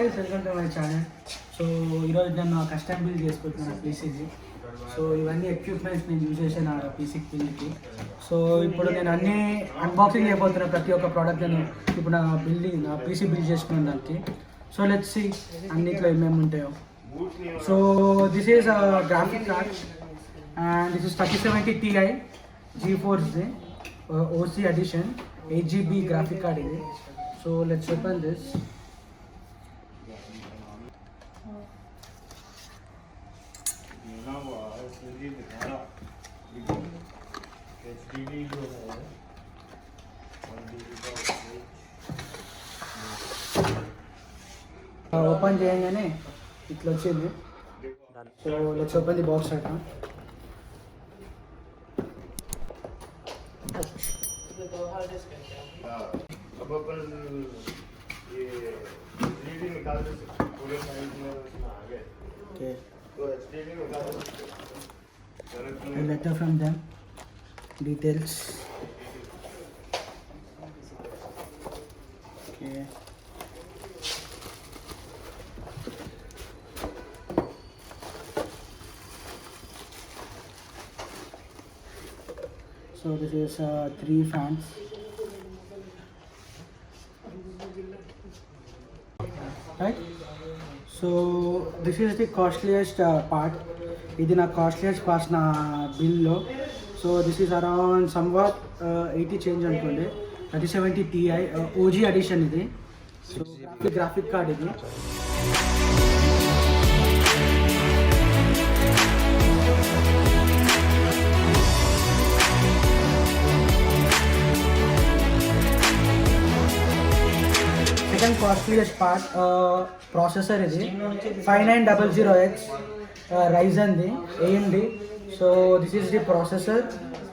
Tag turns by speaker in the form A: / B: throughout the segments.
A: Guys, welcome to my channel. So ఈరోజు నేను custom build చేసుకుంటున్నాను పీసీకి. సో ఇవన్నీ ఎక్విప్మెంట్స్ నేను యూజ్ చేశాను ఆ పీసీకి బిల్డ్కి. సో ఇప్పుడు నేను అన్నీ అన్బాక్సింగ్ చేయబోతున్నా, ప్రతి ఒక్క ప్రోడక్ట్ నేను ఇప్పుడు నా పీసీ బిల్డ్ చేసుకున్న దానికి. సో లెట్స్ సీ అన్నిట్లో ఏమేమి ఉంటాయో. So this is graphic card and this is 3070 Ti GeForce OC edition 8GB graphic card ఇది. So let's open this. Open చేయగానే ఇట్లా వచ్చింది. So let's open the box అట. Okay. A letter from them. Details. Okay. So this is 3 fans. Right? So this is the costliest part. ఇది నా costliest parts నా బిల్లో. So this is around somewhat 80 change అనుకోండి. 3070 Ti OG edition ఇది. So graphic card ఇది. Second costliest part processor ఇది 5900X రైజన్ది AMD. So this is the processor.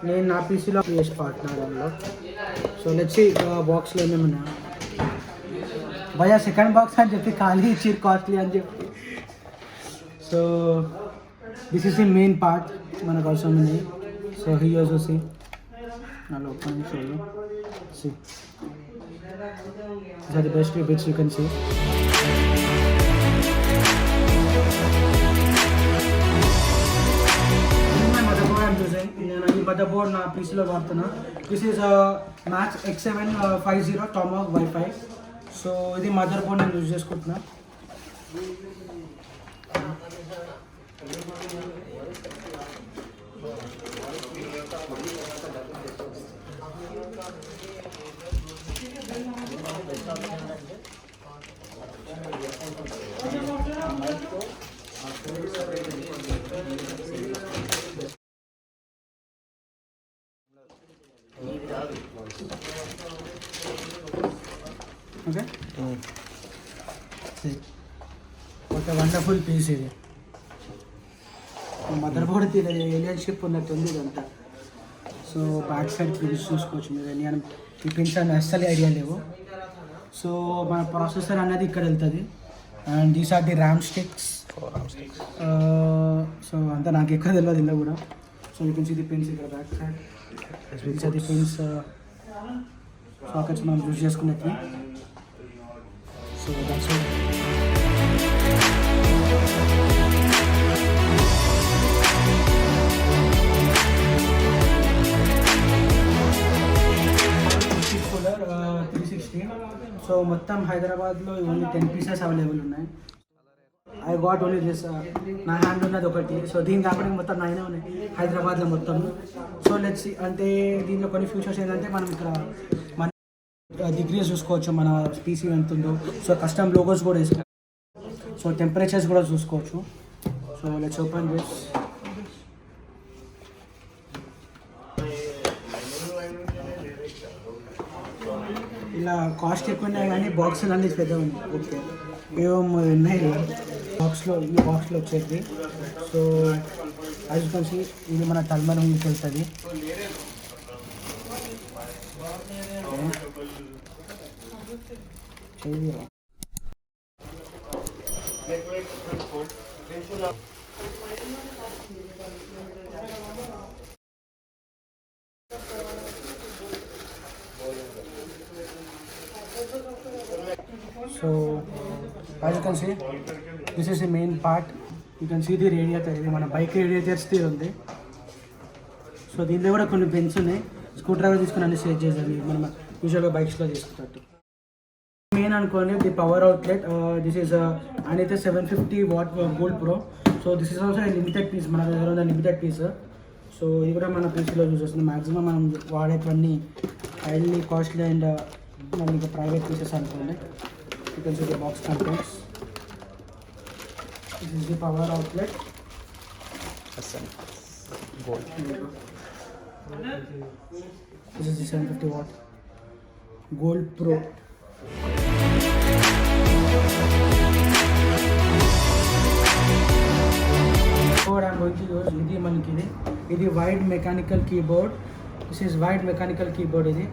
A: నేను నా పీసీలో PS పార్ట్ నా దానిలో. సో లెట్స్ బాక్స్లో ఏమేమి ఉన్నాయి. భయ్యా సెకండ్ బాక్స్ అని చెప్పి ఖాళీ ఇచ్చిర్రు కాస్ట్లీ అని చెప్పి. So this is the main part మనకు అవసరం ఉంది. సో హియర్స్ వచ్చి నాలో ఓపెన్ షోలో C these are the best bits you can see. నేను ఈ మదర్బోర్డ్ నా పీసీలో వాడుతున్నా. This is Max X750 Tomahawk Wi-Fi. So ఇది మదర్బోర్డ్ నేను యూజ్ చేసుకుంటున్నా. ఓకే, ఒక వండర్ఫుల్ పీస్ ఇది. మదర్ బోర్డ్ తీయలేదు, ఏలియన్ షిప్ ఉన్నట్టుంది ఇదంతా. సో బ్యాక్ సైడ్ పిన్స్ చూసుకోవచ్చు మీరు. నేను ఈ పిన్స్ అని అస్సలు ఐడియా లేవు. సో మన ప్రాసెసర్ అనేది ఇక్కడ వెళ్తుంది. And these are the RAM sticks. So అంతా నాకు ఎక్కడ తెలియదు ఇలా కూడా. So you can see the pins ఇక్కడ back side. These are the pins sockets మనం యూజ్ చేసుకునేది. So that's it. Cooler 360. So మొత్తం హైదరాబాద్లో ఓన్లీ 10 పీసెస్ అవైలబుల్ ఉన్నాయి. I got only this. నా హ్యాండ్ ఉన్నది ఒకటి. సో దీని కాకుండా మొత్తం 9 ఉన్నాయి హైదరాబాద్లో మొత్తం. సో లెట్స్ అంటే దీనిలో కొన్ని ఫ్యూచర్స్ ఏంటంటే మనం ఇక్కడ మన డిగ్రీస్ చూసుకోవచ్చు, మన పీసీ ఎంత ఉందో. సో కస్టమ్ లోగోస్ కూడా వేసుకోవచ్చు. సో టెంపరేచర్స్ కూడా చూసుకోవచ్చు. So let's open this. ఇలా కాస్ట్ ఎక్కువ ఉన్నాయి కానీ బాక్సులు అన్నీ పెద్దగా ఉన్నాయి. ఓకే, ఏమో ఉన్నాయి బాక్స్లో. ఈ బాక్స్లో వచ్చేది. సో అది కొంచెం ఇది మన టల్మర్ ముందుకు వెళ్తుంది. So As you can see, this is the main part. You can see the radiator. ఇది మన బైక్ రేడియేటర్స్ ఉంది. సో దీంట్లో కూడా కొన్ని పెన్స్ ఉన్నాయి. స్క్రూ డ్రైవర్ తీసుకుని అన్ని సేవ్ చేసేది మనం యూజువల్గా బైక్స్లో తీసుకుంటట్టు. మెయిన్ అనుకోండి the power outlet. This is అనేది 750 watt gold pro. So this is also limited piece, మన దగ్గర ఉన్న లిమిటెడ్ పీస్. సో ఇది కూడా మన పీసీలో యూజ్ చేస్తుంది. మ్యాక్సిమం మనం వాడేటివన్నీ హైలీ కాస్ట్లీ అండ్ మన ఇంకా ప్రైవేట్ పీసెస్ అనుకోండి. You can see the box contents. This is the power outlet.
B: Gold.
A: This is the 750 watt Gold Pro. Keyboard I'm going to use ఇది మనకి ఇది wide mechanical keyboard. This is wide mechanical keyboard. ఇది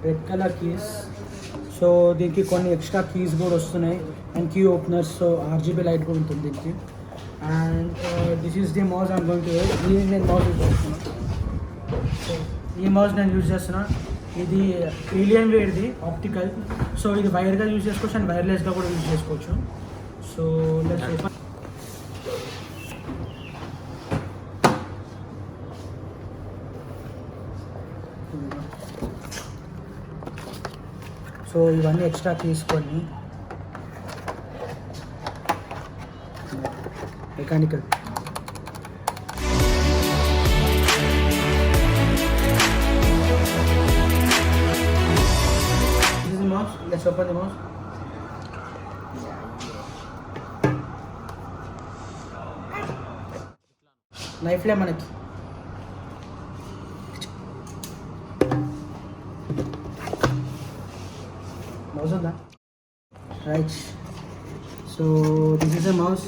A: red colour keys. So దీనికి కొన్ని extra keys కూడా వస్తున్నాయి and key openers. So RGB light కూడా ఉంటుంది దీనికి. And this is the mouse I'm going to use. నేను మౌస్ యూజ్ చేస్తున్నాను. ఈ మౌస్ నేను యూజ్ చేస్తున్నా. ఇది ఏలియన్ వేర్ది ఆప్టికల్. సో ఇది వైర్గా యూజ్ చేసుకోవచ్చు అండ్ వైర్లెస్గా కూడా యూజ్ చేసుకోవచ్చు. So let's open. సో ఇవన్నీ ఎక్స్ట్రా తీసుకొని mechanical. Let's open the mouse. Knife le manaki mouse unda, right? So this is a mouse.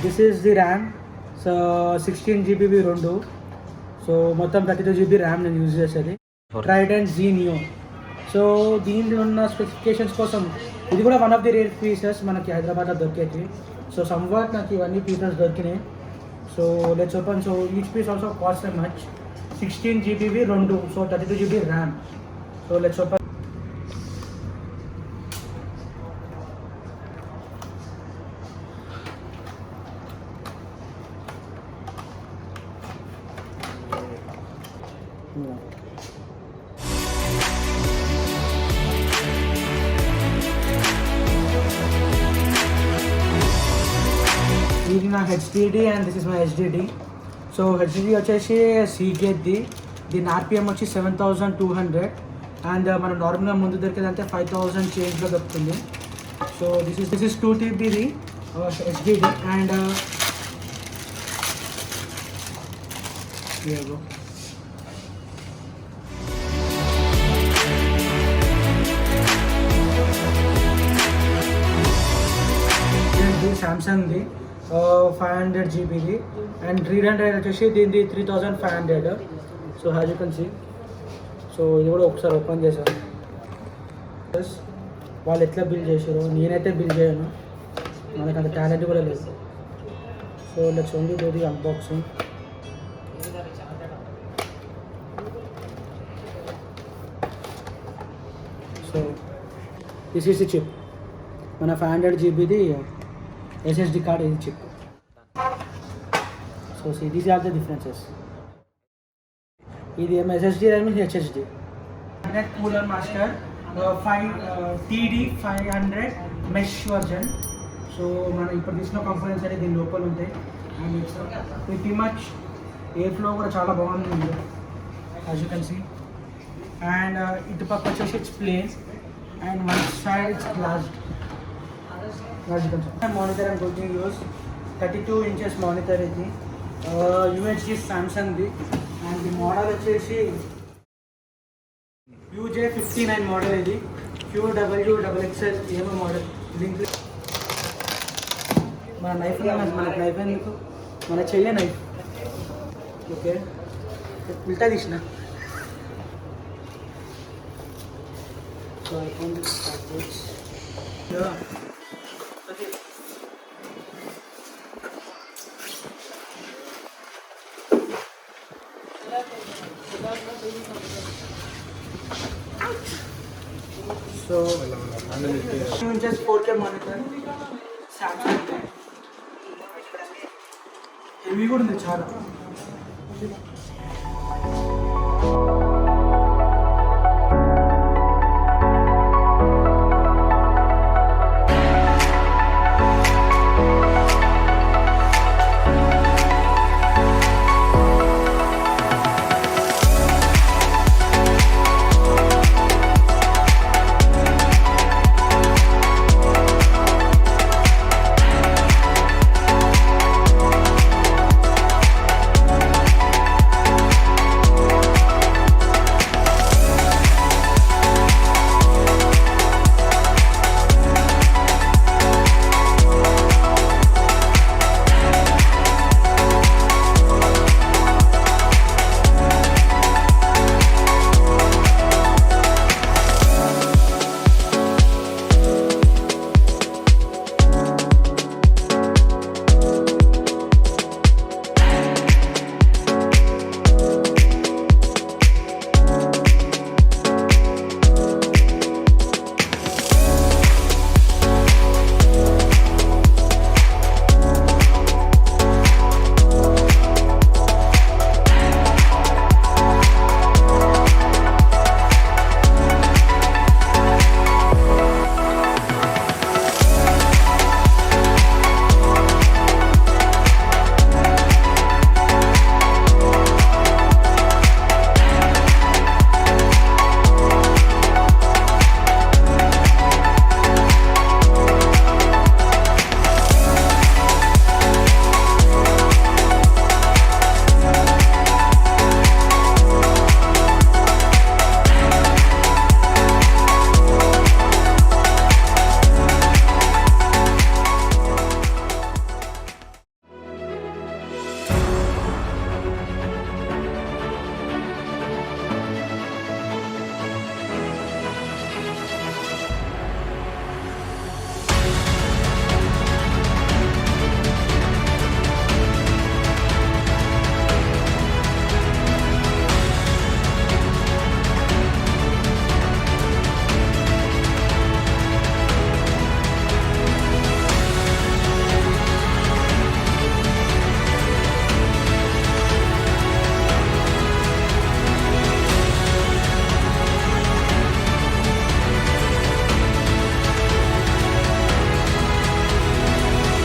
A: This is the RAM. So 16 GB రెండు. So మొత్తం 32 GB RAM నేను use చేసేది. Trident Z Neo. So దీనిలో ఉన్న specifications కోసం ఇది కూడా one of the rare pieces మనకి హైదరాబాద్లో దొరికేది. సో సమ్వాట్ నాకు ఇవన్నీ పీసెస్ దొరికినాయి. So let's open. So each piece also cost much. 16 GB రెండు. So 32 GB RAM. So let's open. ఇది నా HDD and this is my HDD. So HDD వచ్చేసి సీగేట్ది. దీని RPM వచ్చి 7200 అండ్ మనం నార్మల్గా ముందు దొరికేదంటే 5000 చేంజ్లో దొరుకుతుంది. సో దిస్ ఇస్ 2 TBది HDD అండ్ సామ్సంగ్ది 500 GBది అండ్ రీడ్ అండ్ రైట్ వచ్చేసి దీనిది 3500. So has you can see. So ఇది కూడా ఒకసారి ఓపెన్ చేశాను. ప్లస్ వాళ్ళు ఎట్లా బిల్ చేశారో నేనైతే బిల్ చేయను, మనకు అంత టాలెంట్ కూడా లేదు. So let's only do the unboxing. So this is the chip. మన 500 GBది SSD card is chip. So see, these are the differences. This is SSD, that means HSD. Magnet Cooler Master 5 TD 500 mesh version. So మనం ఇప్పుడు తీసుకున్న components అనేది దీని లోపల ఉంటాయి and it's pretty much air flow కూడా చాలా బాగుంది as you can see. And ఇటు పక్క వచ్చేసి it's plain and one side it's glassed. Monitor I'm going to use 32 inches monitor ఇది. UHD Samsungది అండ్ ది మోడల్ వచ్చేసి UJ59 మోడల్. ఇది QWXXL ఏమో మోడల్. లింక్ మన నైఫ్ మనకు నైఫ్ ఎందుకు, మన చెయ్య నైఫ్. ఓకే ఉల్టా తీసిన. So iPhone so inches 4K monitor Samsung heavy కూడా ఉంది చాలా.